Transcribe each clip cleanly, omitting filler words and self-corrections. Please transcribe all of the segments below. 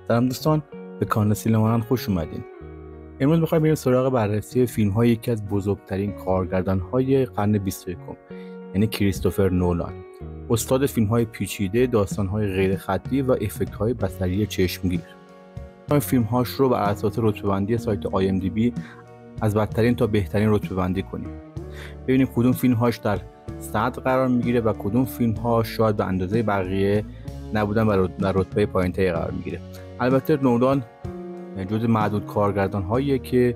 سلام دوستان، به کانال سینمارند خوش اومدین. امروز می‌خوایم بریم سراغ بررسی فیلم‌های یکی از بزرگترین کارگردان‌های قرن 21، یعنی کریستوفر نولان، استاد فیلم‌های پیچیده، داستان‌های غیر خطی و افکت‌های بصری چشمگیر. این فیلم‌هاش رو بر اساس رتبه‌بندی سایت IMDb از بدترین تا بهترین رتبه‌بندی کنیم. ببینیم کدوم فیلم‌هاش در صدر قرار می‌گیره و کدوم فیلم‌ها شاید به اندازه بقیه نبودن و در رتبه پایین‌تری قرار می‌گیره. البته نولان جز معدود کارگردان‌هاییه که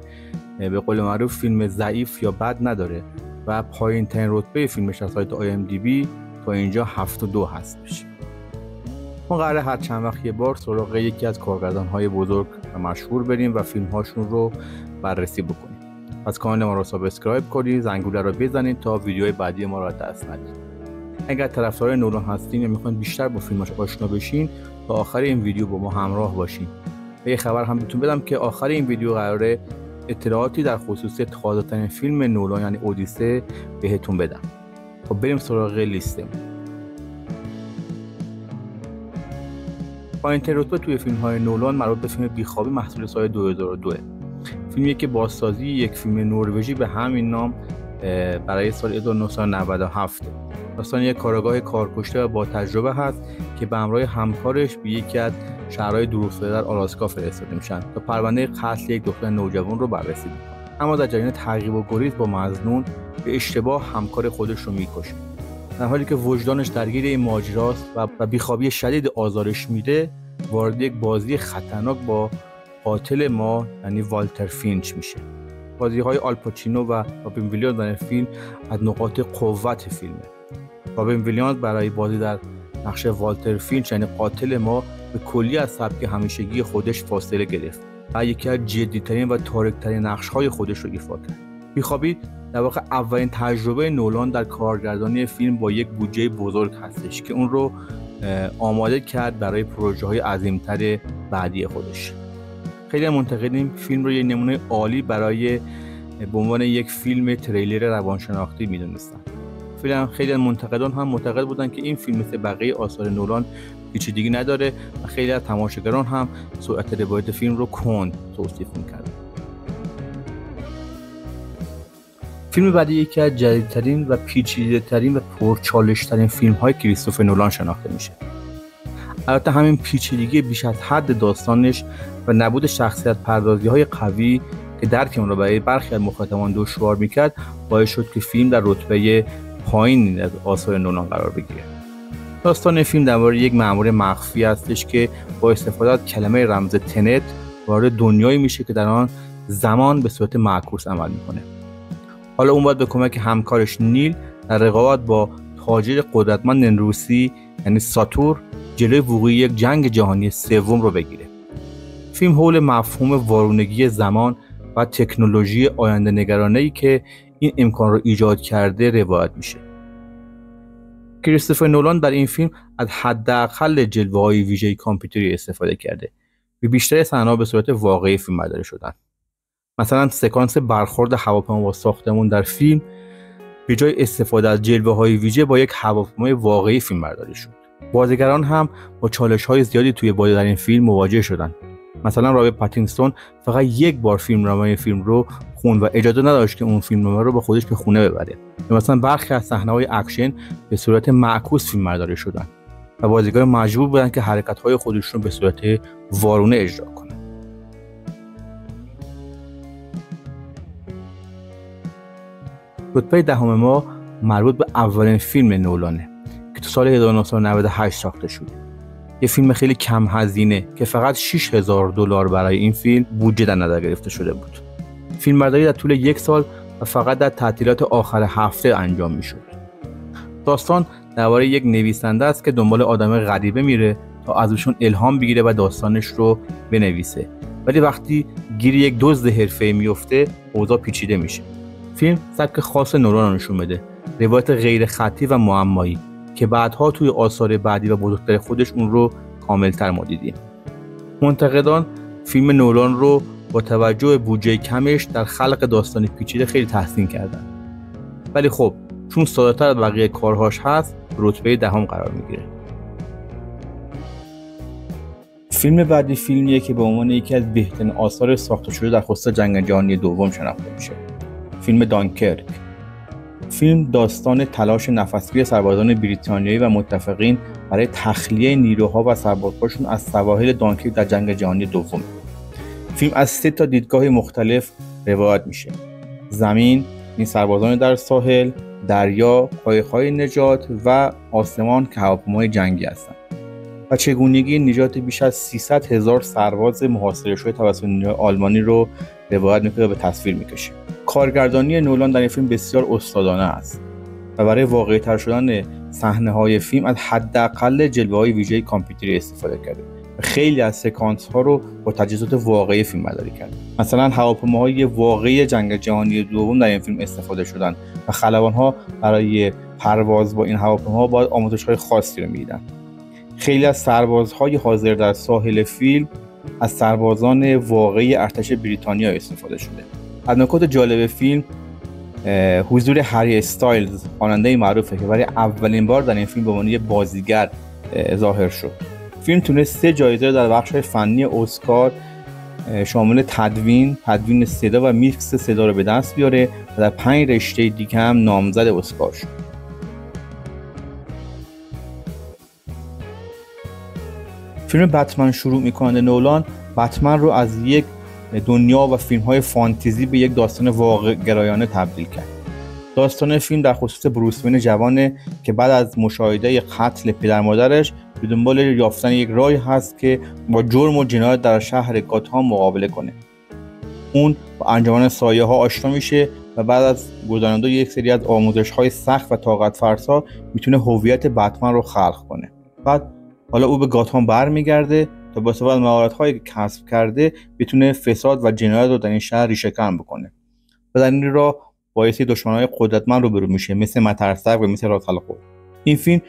به قول معروف فیلم ضعیف یا بد نداره و پایین‌ترین رتبه فیلمش از سایت IMDb تا اینجا 72 هستش. ما قراره هر چند وقت یه بار سراغ یکی از کارگردان‌های بزرگ و مشهور بریم و فیلم‌هاشون رو بررسی بکنیم. پس کانال ما رو سابسکرایب کنید، زنگوله رو بزنید تا ویدیوهای بعدی ما رو از دست ندید. اگر طرفدار نولان هستین یا میخواین بیشتر با فیلماش آشنا بشین، تا آخر این ویدیو با ما همراه باشین. و یه خبر هم بهتون بدم که آخر این ویدیو قراره اطلاعاتی در خصوص تازه‌ترین فیلم نولان یعنی اودیسه بهتون بدم. خب بریم سراغ لیستمون. پایین‌ترین رتبه توی فیلم‌های نولان مربوط به فیلم بیخوابی محصول سال 2002. فیلمی که بازسازی یک فیلم نروژی به همین نام برای سال 1997. داستان یک کارآگاه کارکشته و با تجربه هست که به همراه همکارش به یکی از شهرهای دورافتاده در آلاسکا فرستاده میشن تا پرونده قتل یک دختر نوجوان رو بررسی کنن. اما در جریان تعقیب و گریز با مظنون به اشتباه همکار خودش رو میکشه. در حالی که وجدانش درگیر این ماجراست و بیخوابی شدید آزارش میده، وارد یک بازی خطرناک با قاتل ما یعنی والتر فینچ میشه. بازی‌های آلپاچینو و رابین ویلیامز در فیلم از نقاط قوت فیلمه. رابین ویلیامز برای بازی در نقش والتر فینچ یعنی قاتل ما به کلی از سبک همیشگی خودش فاصله گرفت و یکی از جدی‌ترین و تاریک‌ترین نقش‌های خودش رو ایفا کرد. بیخوابی در واقع اولین تجربه نولان در کارگردانی فیلم با یک بودجه بزرگ هستش که اون رو آماده کرد برای پروژه‌های عظیم‌تر بعدی خودش. خیلی منتقدین فیلم رو یه نمونه عالی برای به عنوان یک فیلم تریلر روانشناختی می‌دونستن. خیلی منتقدان هم معتقد بودن که این فیلم مثل بقیه آثار نولان پیچیدگی نداره و خیلی از تماشاگران هم سرعت روایت فیلم رو کند توصیف می‌کردن. فیلم بعدی یکی از جدیدترین و پیچیده‌ترین و پرچالش‌ترین فیلم‌های کریستوفر نولان شناخته میشه. البته همین پیچیدگی بیش از حد داستانش و نبود شخصیت پردازی‌های قوی که درک اون رو برای برخی از مخاطبان دشوار می‌کرد باعث شد که فیلم در رتبه پایین از آثار نولان قرار بگیره. داستان فیلم درباره یک مأمور مخفی هستش که با استفاده از کلمه رمز تنت وارد دنیایی میشه که در آن زمان به صورت معکوس عمل میکنه. حالا اون باید به کمک همکارش نیل در رقابت با تاجر قدرتمند روسی یعنی ساتور جلوی وقوع یک جنگ جهانی سوم رو بگیره. فیلم حول مفهوم وارونگی زمان و تکنولوژی آینده نگرانه‌ای که این امکان رو ایجاد کرده روایت میشه. کریستوفر نولان در این فیلم از حداقل جلوه‌های ویژه کامپیوتری استفاده کرده و بیشتر صحنه‌ها به صورت واقعی فیلمبرداری شدن. مثلا سکانس برخورد هواپیما با ساختمون در فیلم به جای استفاده از جلوه‌های ویژه با یک هواپیمای واقعی فیلمبرداری شد. بازیگران هم با چالش‌های زیادی توی بازی در این فیلم مواجه شدن. مثلا رابرت پاتینسون فقط یک بار فیلمنامه فیلم رو خوند و اجازه نداشت که اون فیلمنامه رو با خودش به خونه ببره. مثلا برخی از صحنه‌های اکشن به صورت معکوس فیلمبرداری شدن و بازیگران مجبور بودن که حرکت‌های خودشون به صورت وارونه اجرا کنن. رتبه دهم ما مربوط به اولین فیلم نولانه که تو سال 1998 ساخته شد. یه فیلم خیلی کم هزینه که فقط $6,000 برای این فیلم بودجه در نظر گرفته شده بود. فیلمبرداری در طول یک سال و فقط در تعطیلات آخر هفته انجام میشد. داستان درباره یک نویسنده است که دنبال آدم غریبه میره تا ازشون الهام بگیره و داستانش رو بنویسه. ولی وقتی گیر یک دزد حرفه‌ای میفته، اوضاع پیچیده میشه. فیلم سبک خاص نولان نشون میده، روایت غیر خطی و معمایی که بعدها توی آثار بعدی و بزرگتر خودش اون رو کاملتر ما دیدیم. منتقدان فیلم نولان رو با توجه به بودجه کمش در خلق داستانی پیچیده خیلی تحسین کردن. ولی خب چون ساده‌تر از بقیه کارهاش هست رتبه دهم قرار میگیره. فیلم بعدی فیلمیه که به عنوان یکی از بهترین آثار ساخته شده در خصوص جنگ جهانی دوم شناخته میشه. فیلم دانکرک. فیلم داستان تلاش نفسگیر سربازان بریتانیایی و متفقین برای تخلیه نیروها و سربازهاشون از سواحل دانکرک در جنگ جهانی دوم. فیلم از 3 دیدگاه مختلف روایت میشه: زمین، این سربازان در ساحل، دریا، قایق‌های نجات و آسمان که هواپیمای جنگی هستند و چگونگی نجات بیش از 300,000 سرباز محاصره شده توسط نیروهای آلمانی رو روایت میکنه و به تصویر میکشه. کارگردانی نولان در این فیلم بسیار استادانه است و برای واقعی‌تر شدن صحنه‌های فیلم از حداقل جلوه‌های ویژه کامپیوتری استفاده کرده. خیلی از سکانس‌ها رو با تجهیزات واقعی فیلمبرداری کرده. مثلا هواپیماهای واقعی جنگ جهانی دوم در این فیلم استفاده شدن و خلبان‌ها برای پرواز با این هواپیماها باید آموزش‌های خاصی رو می‌دیدن. خیلی از سربازهای حاضر در ساحل فیلم از سربازان واقعی ارتش بریتانیا استفاده شده. از نکات جالب فیلم حضور هری استایلز، خواننده معروفه که برای اولین بار در این فیلم به عنوان بازیگر ظاهر شد. فیلم تونست 3 جایزه در بخش‌های فنی اسکار شامل تدوین صدا و میکس صدا رو به دست بیاره و در 5 رشته دیگه هم نامزد اسکار شد. فیلم بتمن شروع می‌کنه. نولان بتمن رو از یک دنیا و فیلم‌های فانتزی به یک داستان واقع گرایانه تبدیل کرد. داستان فیلم در خصوص بروس وین جوانه که بعد از مشاهده قتل پدر مادرش به دنبال یافتن یک راهی هست که با جرم و جنایت در شهر گاتهام مقابله کنه. اون با انجمن سایه‌ها آشنا میشه و بعد از گذراندن یک سری از آموزش‌های سخت و طاقت فرسا میتونه هویت بتمن رو خلق کنه. بعد حالا او به گاتهام برمیگرده تا با استفاده از مهارت‌هایی که کسب کرده بتونه فساد و جنایت رو در این شهر ریشه‌کن بکنه. و در این راه باعث دشمن‌های قدرتمند روبرو میشه مثل مترسک و مثل راسالخور. این فیلم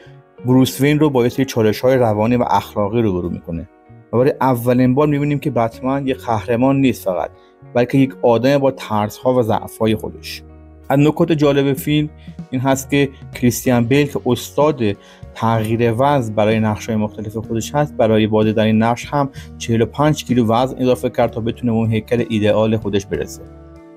بروس وین رو باعث چالش‌های روانی و اخلاقی روبرو میکنه و برای اولین بار میبینیم که بتمن یک قهرمان نیست فقط، بلکه یک آدم با ترس‌ها و ضعف‌های خودش. از نکات جالب فیلم این هست که کریستیان بیل که استاد تغییر وزن برای نقش‌های مختلف خودش هست، برای بازی در این نقش هم 45 کیلو وزن اضافه کرد تا بتونه اون هیکل ایدئال خودش برسه.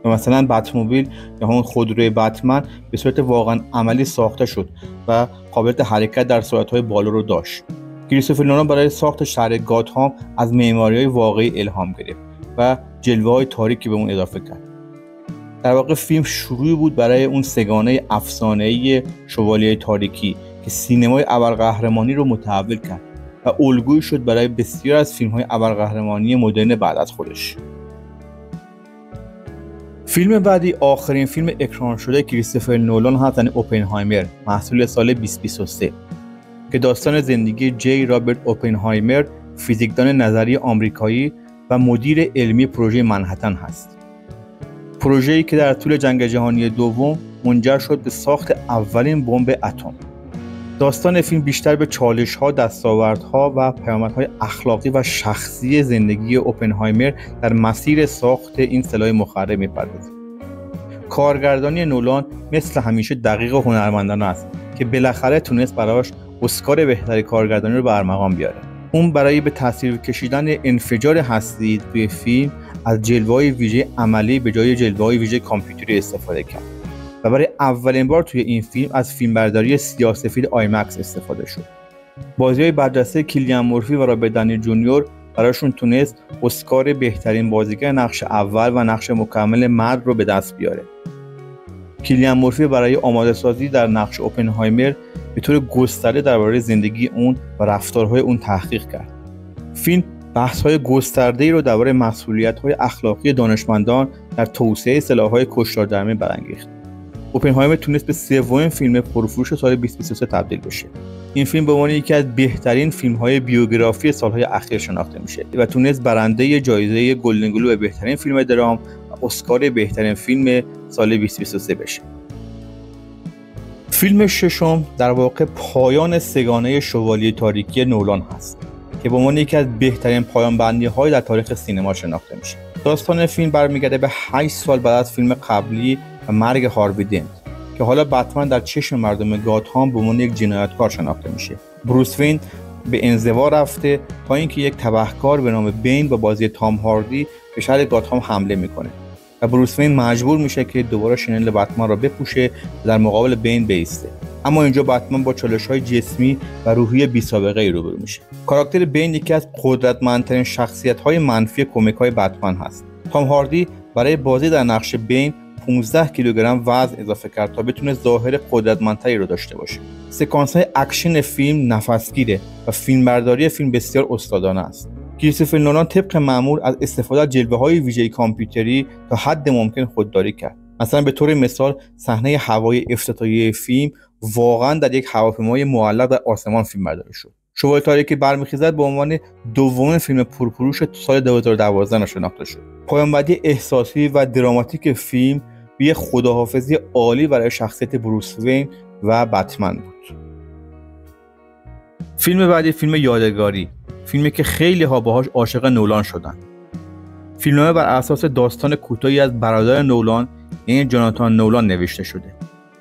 و مثلا بتموبیل یا همون خودروی بتمن به صورت واقعا عملی ساخته شد و قابلیت حرکت در سرعت‌های بالا رو داشت. کریستوفر نولان برای ساخت شهر گاتهام از معماری‌های واقعی الهام گرفت و جلوه‌های تاریکی به اون اضافه کرد. در واقع فیلم شروعی بود برای اون سگانه افسانه‌ای شوالیه تاریکی که سینمای ابرقهرمانی رو متحول کرد و الگویی شد برای بسیار از فیلم‌های ابرقهرمانی مدرن بعد از خودش. فیلم بعدی آخرین فیلم اکران شده کریستوفر نولان هست، یعنی اوپنهایمر، محصول سال 2023 که داستان زندگی جی رابرت اوپنهایمر، فیزیکدان نظری آمریکایی و مدیر علمی پروژه منهتن هست. پروژه‌ای که در طول جنگ جهانی دوم منجر شد به ساخت اولین بمب اتم. داستان فیلم بیشتر به چالش‌ها، دستاوردها و پیامدهای اخلاقی و شخصی زندگی اوپنهایمر در مسیر ساخت این سلاح مخرب می‌پردازه. کارگردانی نولان مثل همیشه دقیق و هنرمندانه است که بالاخره تونست براش اسکار بهترین کارگردانی رو به ارمغان بیاره. اون برای به تصویر کشیدن انفجار هستی توی فیلم از جلوه‌های ویژه عملی به جای جلوه‌های ویژه کامپیوتری استفاده کرد. و برای اولین بار توی این فیلم از فیلمبرداری سیاه‌سفید آیمکس استفاده شد. بازی‌های برجسته کیلیان مورفی و رابرت دانی جونیور براشون تونست اسکار بهترین بازیگر نقش اول و نقش مکمل مرد رو به دست بیاره. کیلیان مورفی برای آماده سازی در نقش اوپنهایمر به طور گسترده درباره زندگی اون و رفتارهای اون تحقیق کرد. فیلم بحث‌های گسترده‌ای رو درباره مسئولیت‌های اخلاقی دانشمندان در توسعه سلاح‌های کشتاردرمی برانگیخت. اوپنهایمر تونست به 3مین فیلم پرفروش سال 2023 تبدیل بشه. این فیلم به عنوان یکی از بهترین فیلم‌های بیوگرافی سال‌های اخیر شناخته میشه و تونست برنده جایزه گلدن گلوب به بهترین فیلم درام و اسکار بهترین فیلم سال 2023 بشه. فیلم ششم در واقع پایان سگانه شوالیه تاریکی نولان هست که به عنوان یکی از بهترین پایان بندی‌های در تاریخ سینما شناخته میشه. داستان فیلم برمیگرده به 8 سال بعد از فیلم قبلی و مرگ هاروی دنت که حالا بتمن در چشم مردم گاتهام به عنوان یک جنایتکار شناخته میشه. بروس وین به انزوا رفته تا اینکه یک تبهکار به نام بین با بازی تام هاردی به شهر گاتهام حمله میکنه و بروس وین مجبور میشه که دوباره شینل بتمن را بپوشه و در مقابل بین بیسته. اما اینجا بتمن با چالش‌های جسمی و روحی بی‌سابقه‌ای روبرو میشه. کاراکتر بین یکی از قدرتمندترین شخصیت‌های منفی کمیک‌های بتمن هست. تام هاردی برای بازی در نقش بین 15 کیلوگرم وزن اضافه کرد تا بتونه ظاهر قدرتمندتری رو داشته باشه. سکانس‌های اکشن فیلم نفسگیره و فیلمبرداری فیلم بسیار استادانه است. کریستوفر نولان طبق معمول از استفاده از جلوه‌های ویژه کامپیوتری تا حد ممکن خودداری کرد. مثلا به طور مثال صحنه هوای افتتاحیه فیلم واقعا در یک هواپیمای معلق در آسمان فیلمبرداری شد. شوالیه تاریکی برمیخیزد به عنوان دومین فیلم پرفروش سال 2012 شناخته شد. پایان‌بندی احساسی و دراماتیک فیلم به یک خداحافظی عالی برای شخصیت بروس وین و بتمن بود. فیلم بعدی فیلم یادگاری، فیلمی که خیلی ها باهاش عاشق نولان شدن. فیلمنامه بر اساس داستان کوتاهی از برادر نولان یعنی جاناتان نولان نوشته شده.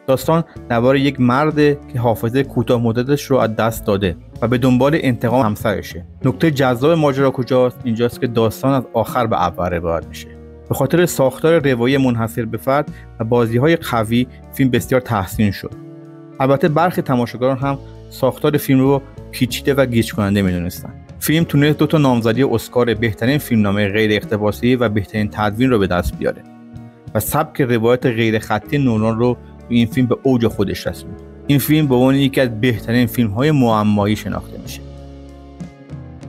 داستان درباره یک مرد که حافظه کوتاه مدتش رو از دست داده و به دنبال انتقام همسرشه. نکته جذاب ماجرا کجاست؟ اینجاست که داستان از آخر به اول روایت میشه. به خاطر ساختار روایی منحصر به فرد و بازی‌های قوی فیلم بسیار تحسین شد. البته برخی تماشاگران هم ساختار فیلم رو پیچیده و گیج کننده می‌دونستن. فیلم تونست 2 نامزدی اسکار بهترین فیلمنامه غیر اقتباسی و بهترین تدوین رو به دست بیاره و سبک روایت غیر خطی نولان رو این فیلم به اوج خودش رسوند. این فیلم به عنوان یکی از بهترین فیلم‌های معمایی شناخته میشه.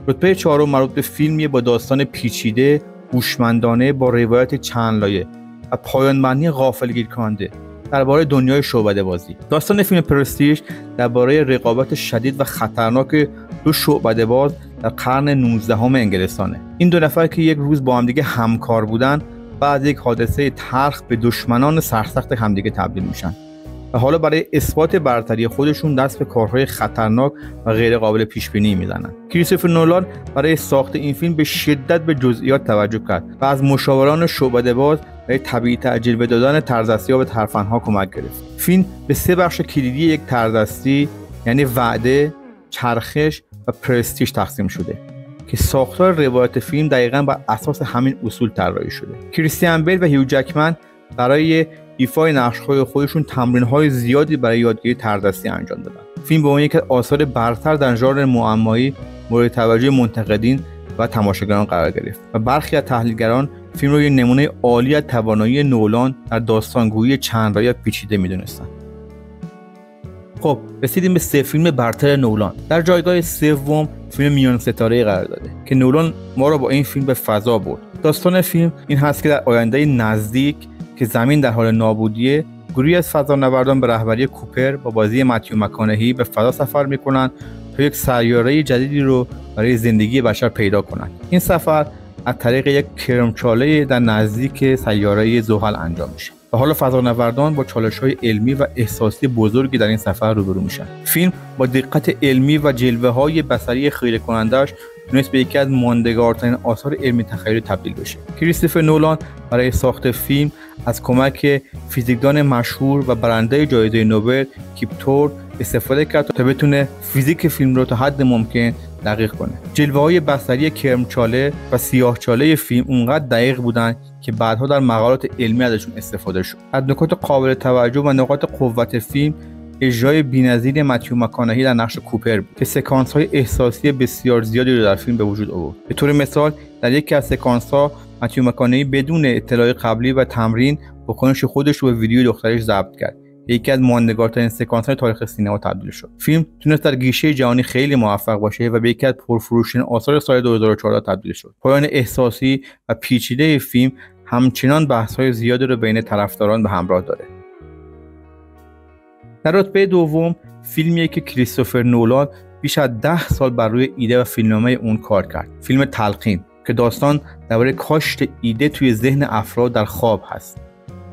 رتبه 4 مربوط به فیلمی با داستان پیچیده، هوشمندانه با روایت چند لایه و پایان‌بندی غافلگیر کننده درباره دنیای شعبده‌بازی. داستان فیلم پرستیژ درباره رقابت شدید و خطرناک 2 شعبده‌باز در قرن 19 انگلستانه. این 2 نفر که یک روز با همدیگه همکار بودن بعد یک حادثه تلخ به دشمنان سرسخت همدیگه تبدیل میشن و حالا برای اثبات برتری خودشون دست به کارهای خطرناک و غیر قابل پیش بینی میزنن. کریستوفر نولان برای ساخت این فیلم به شدت به جزئیات توجه کرد و از مشاوران شعبده‌باز برای طبیعی جلوه دادن طرزدستی به ترفندها کمک گرفت. فیلم به 3 بخش کلیدی یک طرزدستی یعنی وعده، چرخش و پرستیژ تقسیم شده که ساختار روایت فیلم دقیقاً بر اساس همین اصول طراحی شده. کریستیان بیل و هیو جکمن برای ایفای نقش‌های خودشون تمرین‌های زیادی برای یادگیری طرزدستی انجام دادن. فیلم به عنوان یک از آثار برتر در ژانر معمایی مورد توجه منتقدین و تماشاگران قرار گرفت و برخی از تحلیلگران فیلم رو یک نمونه عالی از توانایی نولان در داستانگویی چند لایه پیچیده می‌دونستند. خب رسیدیم به 3 فیلم برتر نولان. در جایگاه سوم فیلم میان ستاره قرار داده که نولان ما رو با این فیلم به فضا برد. داستان فیلم این هست که در آینده نزدیک که زمین در حال نابودیه، گروهی از فضانوردان به رهبری کوپر با بازی متیو مکانهی به فضا سفر میکنن تا یک سیاره جدیدی رو برای زندگی بشر پیدا کنن. این سفر از طریق یک کرمچاله در نزدیک سیاره زحل انجام میشه. و حالا فضانوردان با چالش‌های علمی و احساسی بزرگی در این سفر روبرو میشن. فیلم با دقت علمی و جلوه‌های بصری خیره کننده‌اش تونست به یکی از ماندگارترین آثار علمی تخیلی تبدیل بشه. کریستوفر نولان برای ساخت فیلم از کمک فیزیکدان مشهور و برنده جایزه نوبل کیپ تورن استفاده کرد تا بتونه فیزیک فیلم رو تا حد ممکن دقیق کنه. جلوه‌های بصری کرمچاله و سیاه‌چاله فیلم اونقدر دقیق بودن که بعدها در مقالات علمی ازشون استفاده شد. از نکات قابل توجه و نقاط قوت فیلم اجرای بی‌نظیر متیو مکانهی در نقش کوپر بود که سکانس‌های احساسی بسیار زیادی رو در فیلم به وجود آورد. به طور مثال در یکی از سکانس‌ها متیو مکانهی بدون اطلاع قبلی و تمرین واکنش خودش رو به ویدیوی دخترش ضبط کرد. یکی از ماندگارترین سکانس‌های تاریخ سینما تبدیل شد. فیلم تونست در گیشه جهانی خیلی موفق باشه و به یکی از پرفروش‌ترین آثار سال 2014 تبدیل شد. پایان احساسی و پیچیده فیلم همچنان بحث‌های زیادی رو بین طرفداران به همراه داره. در رتبه دوم فیلمیه که کریستوفر نولان بیش از 10 سال بر روی ایده و فیلمنامه اون کار کرد. فیلم تلقین که داستان درباره کاشت ایده توی ذهن افراد در خواب هست،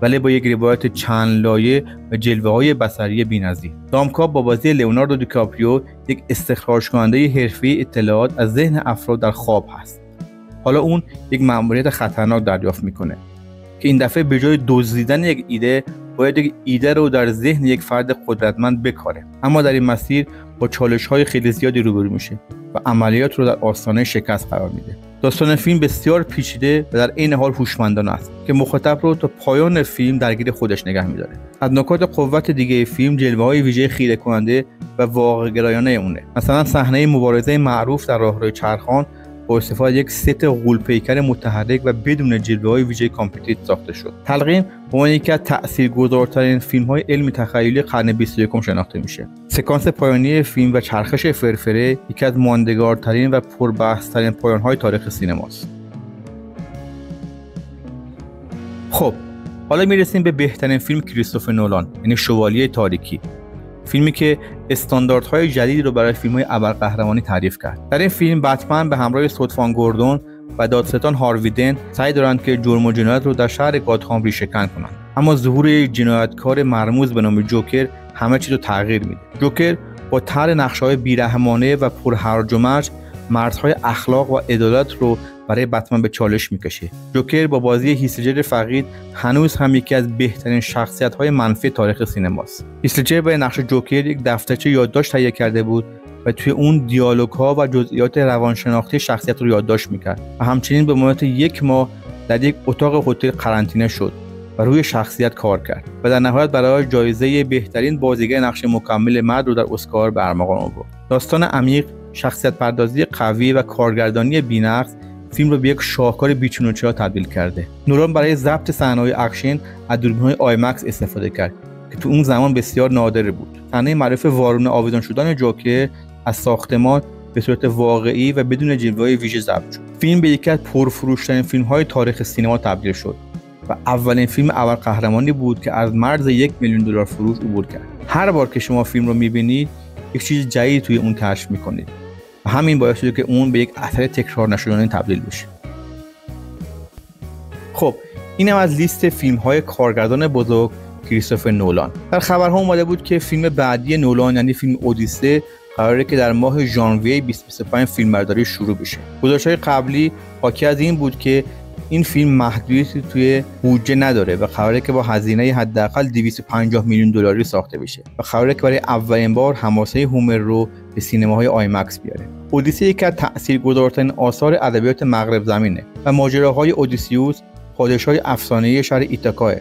ولی با یک روایت چند لایه و جلوه‌های بصری بی‌نظیر. دامکاپ با بازی لئوناردو دیکاپریو یک استخراج کننده حرفه‌ای اطلاعات از ذهن افراد در خواب هست. حالا اون یک مأموریت خطرناک دریافت میکنه که این دفعه به جای دزدیدن یک ایده باید یک ایده رو در ذهن یک فرد قدرتمند بکاره، اما در این مسیر با چالش‌های خیلی زیادی روبرو میشه و عملیات رو در آستانه شکست قرار میده. داستان فیلم بسیار پیچیده و در عین حال هوشمندانه است که مخاطب رو تا پایان فیلم درگیر خودش نگه می‌داره. از نکات قوت دیگه فیلم جلوه‌های ویژه خیره کننده و واقع‌گرایانه اونه. مثلا صحنه مبارزه معروف در راهروی چرخان با استفاده یک ست غول‌پیکر متحرک و بدون جلوه‌های ویژه کامپیوتری ساخته شد. تلقین به عنوان یکی از تأثیرگذارترین فیلم‌های علمی تخیلی قرن 21 شناخته میشه. سکانس پایانی فیلم و چرخش فرفره یکی از ماندگارترین و پربحث‌ترین پایان‌های تاریخ سینماست. خب، حالا میرسیم به بهترین فیلم کریستوفر نولان، یعنی شوالیه تاریکی. فیلمی که استانداردهای جدیدی رو برای فیلم‌های ابرقهرمانی تعریف کرد. در این فیلم بتمن به همراه سودفان گوردون و دادستان هاروی دنت سعی دارند که جرم و جنایت رو در شهر گاتهام ریشه‌کن کنند. اما ظهور یک جنایتکار مرموز به نام جوکر همه چیز رو تغییر میده. جوکر با طرح نقشه‌های بی‌رحمانه و پرهرج و مرج مرزهای اخلاق و عدالت رو برای بتمن به چالش میکشه. جوکر با بازی هیث لجر فقید هنوز هم یکی از بهترین شخصیت‌های منفی تاریخ سینماست. هیث لجر برای نقش جوکر یک دفترچه یادداشت تهیه کرده بود و توی اون دیالوگ‌ها و جزئیات روانشناختی شخصیت رو یادداشت میکرد و همچنین به مدت 1 ماه در یک اتاق هتل قرنطینه شد و روی شخصیت کار کرد و در نهایت برای جایزه بهترین بازیگر نقش مکمل مرد رو در اسکار به ارمغان آورد. داستان عمیق، شخصیت پردازی قوی و کارگردانی بی‌نقص فیلم رو به یک شاهکار بیچون و چرا تبدیل کرده. نولان برای ضبط صحنه‌های اکشن از دوربین‌های آیمکس استفاده کرد که تو اون زمان بسیار نادر بود. صحنه معروف وارونه آویزان شدن جوکر از ساختمان به صورت واقعی و بدون جلوه‌های ویژه ضبط شد. فیلم به یکی از پرفروش‌ترین فیلم‌های تاریخ سینما تبدیل شد و اولین فیلم ابرقهرمانی بود که از مرز $1,000,000 فروش عبور کرد. هر بار که شما فیلم رو می‌بینید یک چیز جدید توی اون کشف می‌کنید و همین باعث شده که اون به یک اثر تکرار نشدنی تبدیل بشه. خب، اینم از لیست فیلم‌های کارگردان بزرگ کریستوفر نولان. در خبرها اومده بود که فیلم بعدی نولان یعنی فیلم اودیسه قراره که در ماه ژانویه 2025 فیلمبرداری شروع بشه. گزارش‌های قبلی حاکی از این بود که این فیلم محدودیتی توی بودجه نداره و قراره که با هزینه حداقل $250 میلیون ساخته بشه و قراره که برای اولین بار حماسه هومر رو به سینماهای آیمکس بیاره. اودیسه یکی از تأثیرگذارترین آثار ادبیات مغرب زمینه و ماجراهای اودیسیوس پادشاه افسانه‌ای شهر ایتاکا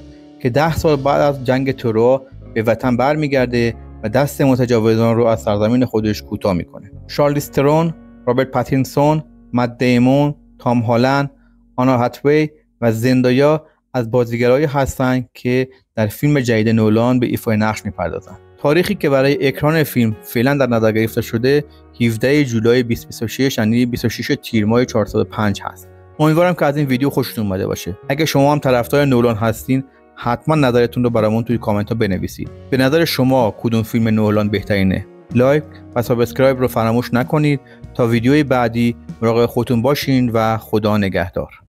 که 10 سال بعد از جنگ تروا به وطن برمیگرده و دست متجاوزان رو از سرزمین خودش کوتاه میکنه. شارلیز ترون، رابرت پاتینسون، مت دیمون، تام هالند، آنا هاتوی و زندایا از بازیگرایی هستند که در فیلم جدید نولان به ایفای نقش میپردازند. تاریخی که برای اکران فیلم فعلا در نظر گرفته شده 17 جولای 2026 یعنی 26 تیر ماه 405 هست. امیدوارم که از این ویدیو خوشتون اومده باشه. اگه شما هم طرفدار نولان هستین حتما نظرتون رو برامون توی کامنت ها بنویسید. به نظر شما کدوم فیلم نولان بهترینه؟ لایک و سابسکرایب رو فراموش نکنید تا ویدیوی بعدی مراقب خودتون باشین و خدا نگهدار.